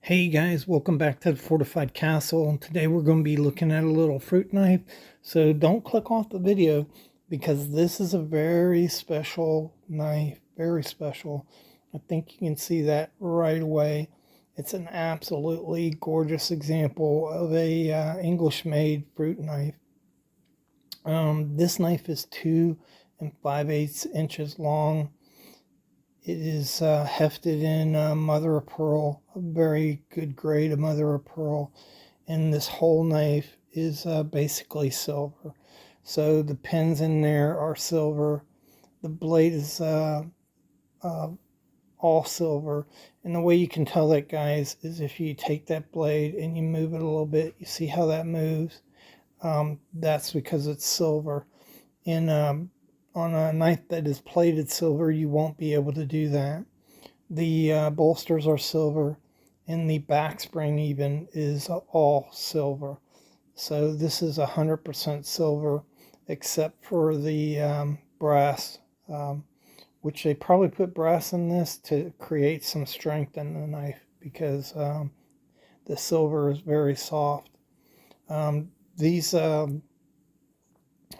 Hey guys, welcome back to the Fortified Castle. And today we're going to be looking at a little fruit knife. So don't click off the video because this is a very special knife, very special. I think you can see that right away. It's an absolutely gorgeous example of a English-made fruit knife. This knife is 2 5/8 inches long. It is hefted in mother of pearl, a very good grade of mother of pearl, and this whole knife is basically silver. So the pins in there are silver. The blade is all silver, and the way you can tell that, guys, is if you take that blade and you move it a little bit. You see how that moves? That's because it's silver. And on a knife that is plated silver, you won't be able to do that. The bolsters are silver, and the back spring even is all silver. So this is 100% silver, except for the brass, which they probably put brass in this to create some strength in the knife because the silver is very soft. These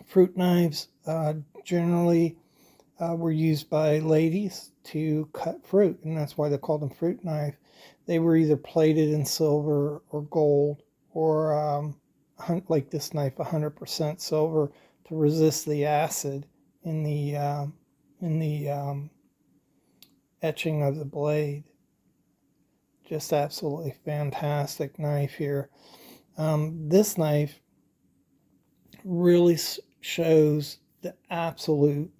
fruit knives generally were used by ladies to cut fruit, and that's why they called them fruit knife. They were either plated in silver or gold, or like this knife, 100% silver to resist the acid in the etching of the blade. Just absolutely fantastic knife here. This knife really shows the absolute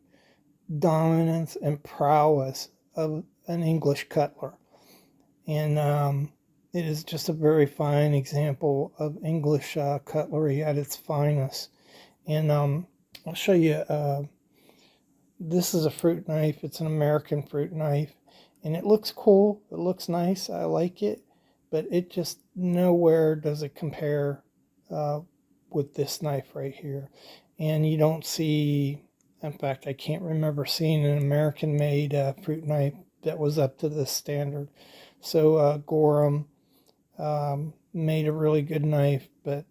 dominance and prowess of an English cutler. And it is just a very fine example of English cutlery at its finest. And I'll show you, this is a fruit knife. It's an American fruit knife. And it looks cool. It looks nice. I like it. But it just nowhere does it compare with this knife right here. And you don't see, in fact, I can't remember seeing an American-made fruit knife that was up to this standard. So Gorham made a really good knife, but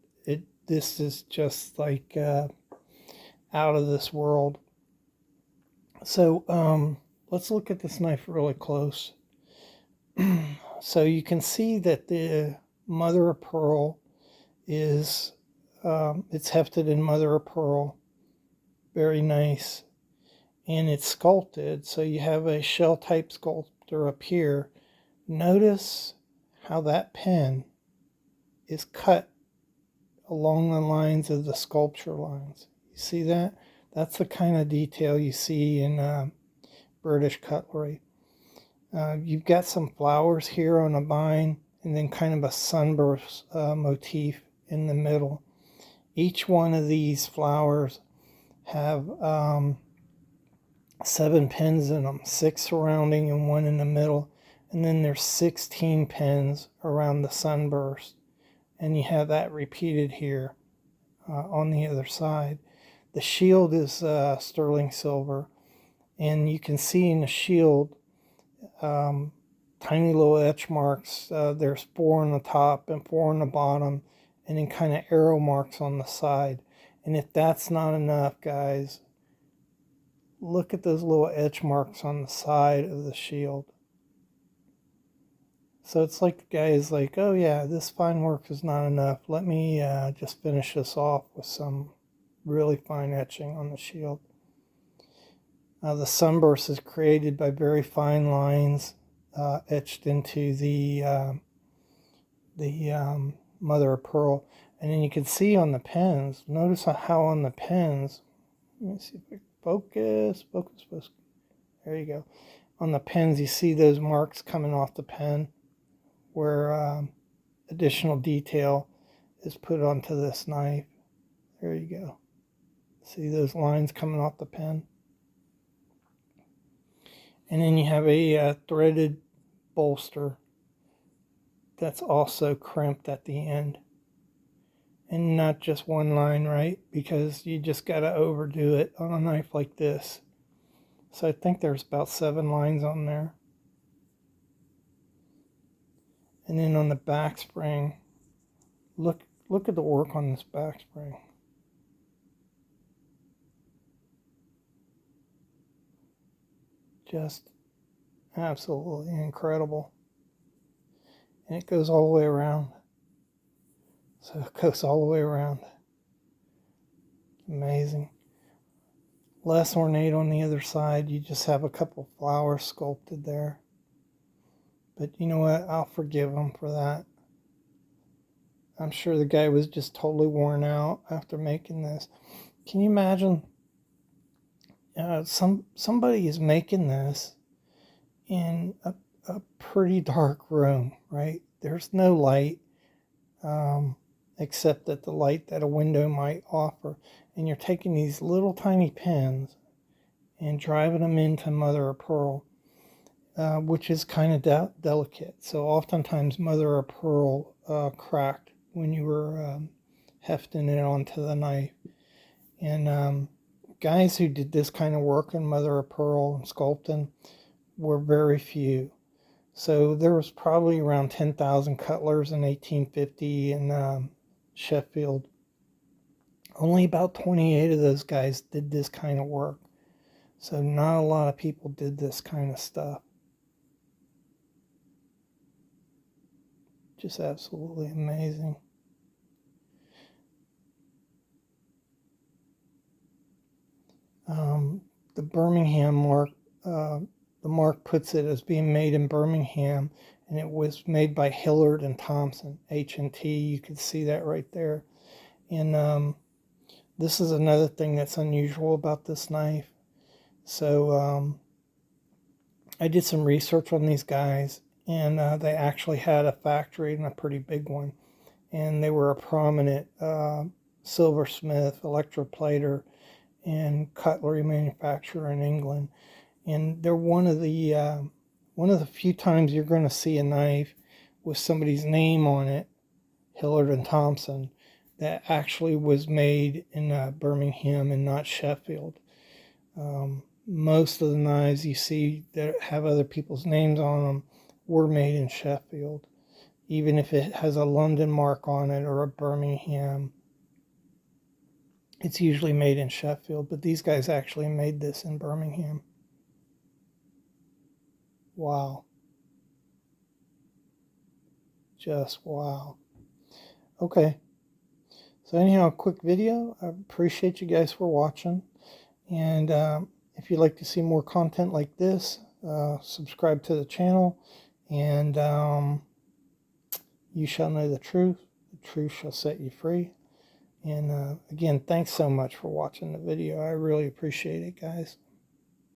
this is just like out of this world. So let's look at this knife really close. So you can see that the mother of pearl is it's hefted in mother of pearl, very nice, and it's sculpted. So you have a shell type sculptor up here. Notice how that pen is cut along the lines of the sculpture lines. You see that? That's the kind of detail you see in British cutlery. You've got some flowers here on a vine, and then kind of a sunburst motif in the middle. Each one of these flowers have 7 pins in them, 6 surrounding and 1 in the middle. And then there's 16 pins around the sunburst. And you have that repeated here on the other side. The shield is sterling silver. And you can see in the shield tiny little etch marks. There's 4 on the top and 4 on the bottom, and then kind of arrow marks on the side. And if that's not enough, guys, look at those little etch marks on the side of the shield. So it's like the guy is like, oh yeah, this fine work is not enough. Let me just finish this off with some really fine etching on the shield. The sunburst is created by very fine lines etched into the mother of pearl. And then you can see on the pens, notice how on the pens, let me see if I focus. There you go. On the pens, you see those marks coming off the pen where additional detail is put onto this knife. There you go. See those lines coming off the pen? And then you have a threaded bolster that's also crimped at the end. And not just one line, right? Because you just got to overdo it on a knife like this. So I think there's about 7 lines on there. And then on the back spring, look at the work on this back spring. Just absolutely incredible. And it goes all the way around. So it goes all the way around. Amazing. Less ornate on the other side. You just have a couple flowers sculpted there. But you know what? I'll forgive him for that. I'm sure the guy was just totally worn out after making this. Can you imagine? Somebody is making this in a pretty dark room, right? There's no light, except that the light that a window might offer. And you're taking these little tiny pins and driving them into mother of pearl, which is kind of delicate. So oftentimes mother of pearl cracked when you were hefting it onto the knife. And guys who did this kind of work in mother of pearl and sculpting were very few. So there was probably around 10,000 cutlers in 1850 in Sheffield. Only about 28 of those guys did this kind of work. So not a lot of people did this kind of stuff. Just absolutely amazing. The Birmingham mark, the mark puts it as being made in Birmingham, and it was made by Hilliard and Thompson, H&T. You can see that right there. And this is another thing that's unusual about this knife. So I did some research on these guys, and they actually had a factory, and a pretty big one. And they were a prominent silversmith, electroplater, and cutlery manufacturer in England. And they're one of the few times you're going to see a knife with somebody's name on it, Hilliard and Thompson, that actually was made in Birmingham and not Sheffield. Most of the knives you see that have other people's names on them were made in Sheffield, even if it has a London mark on it or a Birmingham. It's usually made in Sheffield, but these guys actually made this in Birmingham. Wow. Just wow. Okay. So anyhow, a quick video. I appreciate you guys for watching. And if you'd like to see more content like this, subscribe to the channel. And you shall know the truth. The truth shall set you free. And again, thanks so much for watching the video. I really appreciate it, guys.